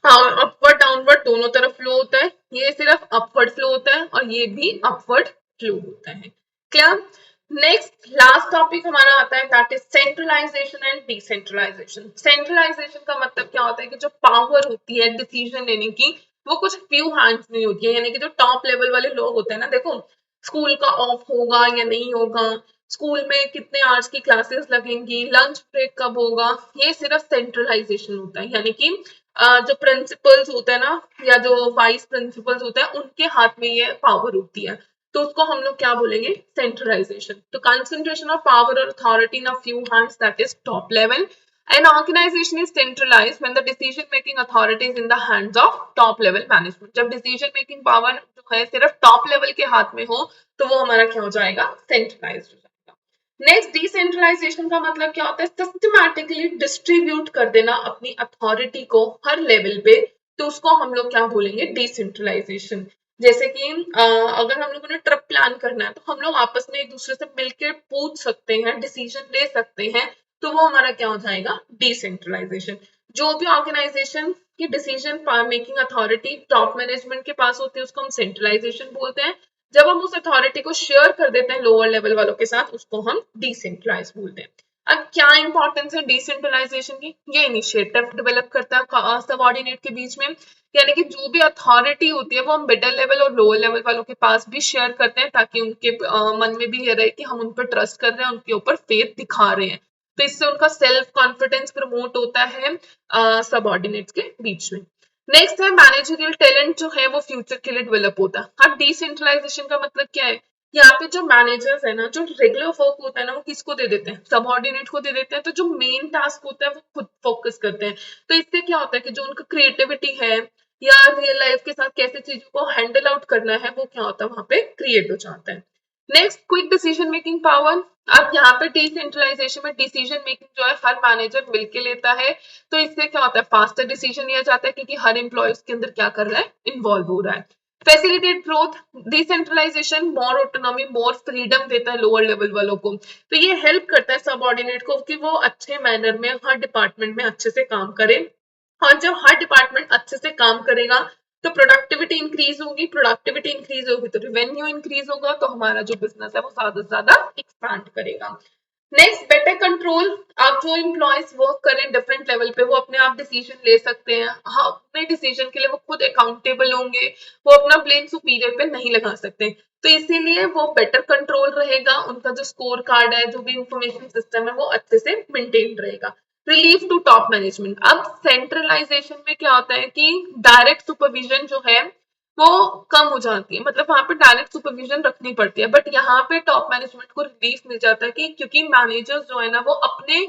अपवर्ड डाउनवर्ड दोनों तरफ फ्लो होता है, ये सिर्फ अपवर्ड फ्लो होता है और ये भी अपवर्ड फ्लो होता है। क्लियर? नेक्स्ट लास्ट टॉपिक हमारा आता है that is centralisation and decentralisation. Centralisation का मतलब क्या होता है कि जो पावर होती है डिसीजन लेने की वो कुछ फ्यू हैंड्स में होती है, यानी कि जो टॉप लेवल वाले लोग होते हैं ना, देखो स्कूल का ऑफ होगा या नहीं होगा, स्कूल में कितने आवर्स की क्लासेस लगेंगी, लंच ब्रेक कब होगा, ये सिर्फ सेंट्रलाइजेशन होता है। यानी कि जो प्रिंसिपल्स होते हैं ना या जो वाइस प्रिंसिपल्स होते हैं उनके हाथ में ये पावर होती है, तो उसको हम लोग क्या बोलेंगे? सेंट्रलाइजेशन। तो कंसंट्रेशन ऑफ पावर और authority in a few hands, that is top level. An organization is centralized when the decision making authority is in the hands of top level management. जब decision making power जो है सिर्फ top level के हाथ में हो तो वो हमारा क्या हो जाएगा? centralized हो जाएगा। नेक्स्ट डिसेंट्रलाइजेशन का मतलब क्या होता है? सिस्टमैटिकली डिस्ट्रीब्यूट कर देना अपनी अथॉरिटी को हर लेवल पे, तो उसको हम लोग क्या बोलेंगे? डिसेंट्रलाइजेशन। जैसे कि अगर हम लोगों ने ट्रिप प्लान करना है तो हम लोग आपस में एक दूसरे से मिलकर पूछ सकते हैं, डिसीजन ले सकते हैं, तो वो हमारा क्या हो जाएगा? डिसेंट्रलाइजेशन। जो भी ऑर्गेनाइजेशन की decision making authority top management के पास होती है उसको हम सेंट्रलाइजेशन बोलते हैं। जब हम उस अथॉरिटी को शेयर कर देते हैं लोअर लेवल वालों के साथ उसको हम डिसेंट्रलाइज बोलते हैं। अब क्या इंपॉर्टेंस है डिसेंट्रलाइजेशन की, ये इनिशिएटिव डेवलप करता है सबऑर्डिनेट के बीच में, यानी कि जो भी अथॉरिटी होती है वो हम मिडिल लेवल और लोअर लेवल वालों के पास भी शेयर करते हैं, ताकि उनके मन में भी ये रहे कि हम उन पर ट्रस्ट कर रहे हैं, उनके ऊपर फेथ दिखा रहे हैं। तो इससे उनका सेल्फ कॉन्फिडेंस प्रमोट होता है सबऑर्डिनेट्स के बीच में। नेक्स्ट है मैनेजरियल टैलेंट जो है वो फ्यूचर के लिए डेवलप होता है। अब डिसेंट्रलाइजेशन का मतलब क्या है, यहाँ पे जो मैनेजर्स है ना, जो रेगुलर वर्क होता है ना, वो किसको दे देते हैं, सबऑर्डिनेट को दे देते हैं। तो जो मेन टास्क होता है वो खुद फोकस करते हैं। तो इससे क्या होता है कि जो उनका क्रिएटिविटी है या रियल लाइफ के साथ कैसे चीजों को हैंडल आउट करना है, वो क्या होता है वहां पे क्रिएट हो जाता है। Next, quick decision making power. अब यहाँ पे डिसेंट्रलाइजेशन में डिसीजन मेकिंग जो है हर मैनेजर मिलके लेता है। तो इससे क्या होता है, फास्टर डिसीजन लिया जाता है, क्योंकि हर एम्प्लॉय उसके अंदर क्या कर रहा है, इन्वॉल्व हो रहा है। फैसिलिटेट ग्रोथ, डिसेंट्रलाइजेशन मोर ऑटोनॉमी मोर फ्रीडम देता है लोअर लेवल वालों को। तो ये हेल्प करता है सबऑर्डिनेट को कि वो अच्छे मैनर में हर डिपार्टमेंट में अच्छे से काम करे। और जब हर डिपार्टमेंट अच्छे से काम करेगा तो प्रोडक्टिविटी इंक्रीज होगी, प्रोडक्टिविटी इंक्रीज होगी तो रेवेन्यू इंक्रीज होगा, तो हमारा जो बिजनेस है वो ज्यादा से ज्यादा एक्सपैंड करेगा। Next, better control. आप जो एम्प्लॉयज वर्क करें डिफरेंट लेवल पे, वो अपने आप डिसीजन ले सकते हैं। हाँ, अपने डिसीजन के लिए वो खुद अकाउंटेबल होंगे, वो अपना ब्लेम सुपीरियर पे नहीं लगा सकते। तो इसीलिए वो बेटर कंट्रोल रहेगा, उनका जो स्कोर कार्ड है, जो भी इंफॉर्मेशन सिस्टम है, वो अच्छे से मेंटेन रहेगा। Relief to top management. अब सेंट्रलाइजेशन में क्या होता है कि डायरेक्ट सुपरविजन जो है वो कम हो जाती है, मतलब वहां पे डायरेक्ट सुपरविजन रखनी पड़ती है। बट यहाँ पे टॉप मैनेजमेंट को रिलीफ मिल जाता है कि क्योंकि मैनेजर्स जो है ना वो अपने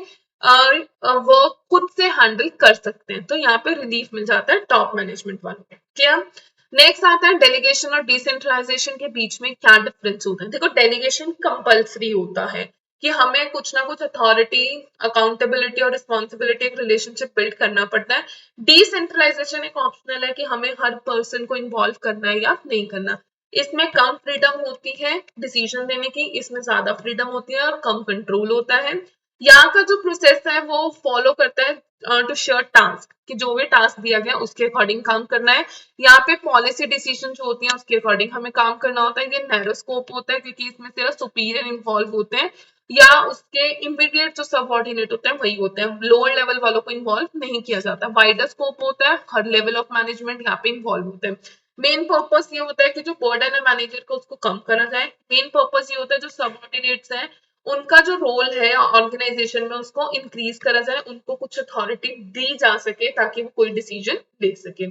वर्क खुद से हैंडल कर सकते हैं, तो यहाँ पे रिलीफ मिल जाता है टॉप मैनेजमेंट वालों को। क्लियर। नेक्स्ट आता है डेलीगेशन और डिसेंट्रलाइजेशन के बीच में क्या डिफरेंस होता है। देखो, डेलीगेशन कंपल्सरी होता है कि हमें कुछ ना कुछ अथॉरिटी, अकाउंटेबिलिटी और रिस्पॉन्सिबिलिटी एक रिलेशनशिप बिल्ड करना पड़ता है। डिसेंट्रलाइजेशन एक ऑप्शनल है कि हमें हर पर्सन को इन्वॉल्व करना है या नहीं करना। इसमें कम फ्रीडम होती है डिसीजन लेने की, इसमें ज्यादा फ्रीडम होती है और कम कंट्रोल होता है। यहाँ का जो प्रोसेस है वो फॉलो करता है टू शेयर टास्क, कि जो भी टास्क दिया गया उसके अकॉर्डिंग काम करना है। यहाँ पे पॉलिसी डिसीजन जो होती है उसके अकॉर्डिंग हमें काम करना होता है। ये नैरो स्कोप होता है क्योंकि इसमें सिर्फ सुपीरियर इन्वॉल्व होते हैं या उसके इमीडिएट जो सबऑर्डिनेट होते हैं वही होते हैं, लोअर लेवल वालों को इन्वॉल्व नहीं किया जाता। वाइडर स्कोप होता है, हर लेवल ऑफ मैनेजमेंट यहाँ पे इन्वॉल्व होते हैं। मेन पर्पस ये होता है कि जो बर्डन है मैनेजर को उसको कम करा जाए। मेन पर्पस ये होता है जो सबऑर्डिनेट्स हैं उनका जो रोल है ऑर्गेनाइजेशन में उसको इंक्रीज करा जाए, उनको कुछ अथॉरिटी दी जा सके ताकि वो कोई डिसीजन ले सके।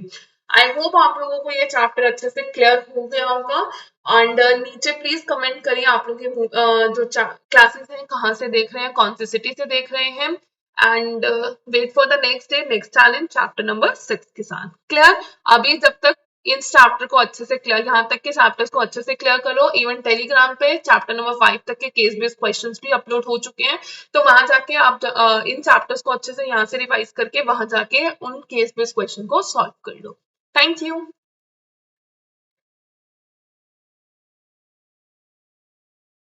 आई होप आप लोगों को ये चैप्टर अच्छे से क्लियर हो गया होगा। एंड नीचे प्लीज कमेंट करिए आप लोग जो क्लासेस हैं कहाँ से देख रहे हैं, कौन सी सिटी से देख रहे हैं। And wait for the next day, next challenge chapter number 6 के साथ। क्लियर। अभी जब तक इस चैप्टर को अच्छे से क्लियर, यहाँ तक के चैप्टर्स को अच्छे से क्लियर करो। इवन टेलीग्राम पे चैप्टर नंबर 5 तक के केस बेस्ड क्वेश्चंस भी अपलोड हो चुके हैं, तो वहां जाके आप इन चैप्टर्स को अच्छे से यहाँ से रिवाइज करके वहां जाके उन केस बेस्ड क्वेश्चन को सॉल्व कर लो। Thank you.